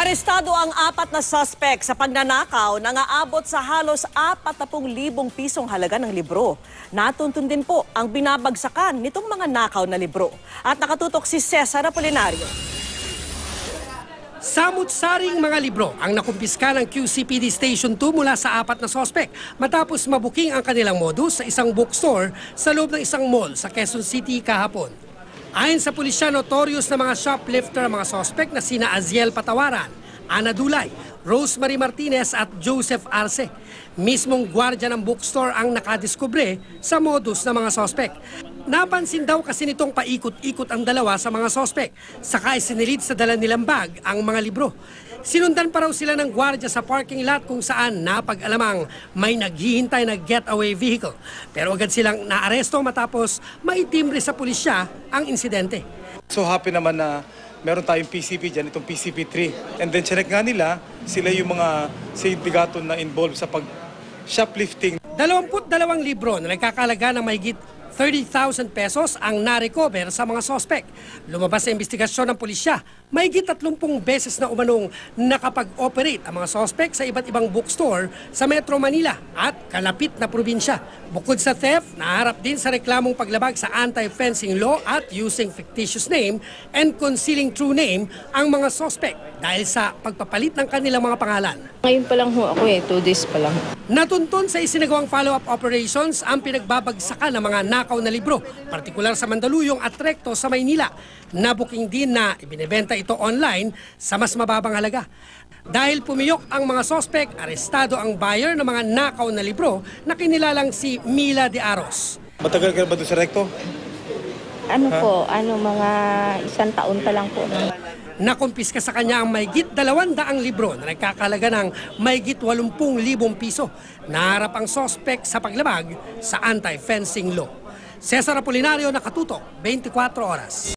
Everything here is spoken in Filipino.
Arestado ang 4 na suspect sa pagnanakaw na aabot sa halos 40,000 pisong halaga ng libro. Natuntun din po ang binabagsakan nitong mga nakaw na libro. At nakatutok si Cesar Apolinario. Samut-saring mga libro ang nakumpiska ng QCPD Station 2 mula sa 4 na sospek matapos mabuking ang kanilang modus sa isang bookstore sa loob ng isang mall sa Quezon City kahapon. Ayon sa pulisya, notorious na mga shoplifter ang mga sospek na sina Aziel Patawaran, Ana Dulay, Rosemary Martinez at Joseph Arce. Mismong gwardya ng bookstore ang nakadiskubre sa modus ng mga sospek. Napansin daw kasi nitong paikot-ikot ang dalawa sa mga sospek, saka isinilid sa dala nilang bag ang mga libro. Sinundan pa raw sila ng gwardya sa parking lot kung saan napag-alamang may naghihintay na getaway vehicle. Pero agad silang naaresto matapos maitimbre sa pulisya ang insidente. So happy naman na meron tayong PCP dyan, itong PCP3. And then check nga nila, sila yung mga sindikato na involved sa pag-shoplifting. 22 libro na nagkakalaga ng mahigit 30,000 pesos ang na-recover sa mga sospek. Lumabas sa investigasyon ng pulisya, mahigit 30 beses na umanong nakapag-operate ang mga sospek sa iba't ibang bookstore sa Metro Manila at kalapit na probinsya. Bukod sa theft, naharap din sa reklamong paglabag sa anti-fencing law at using fictitious name and concealing true name ang mga sospek dahil sa pagpapalit ng kanilang mga pangalan. Ngayon pa lang ho ako 2 days pa lang. Natuntun sa isinagawang follow-up operations ang pinagbabagsakan ng mga nakaw na libro, partikular sa Mandaluyong at Recto sa Maynila. Nabuking din na ibinebenta ito online sa mas mababang halaga. Dahil pumiyok ang mga sospek, arestado ang buyer ng mga nakaw na libro na kinilalang si Mila de Aros. Matagal ka ba doon sa Recto? Mga 1 taon pa lang po. Nakumpiska sa kanya ang mahigit 200 libro na nagkakalaga ng mahigit 80,000 piso. Naharap ang sospek sa paglabag sa anti-fencing law. Cesar Apolinario, nakatutok, 24 oras.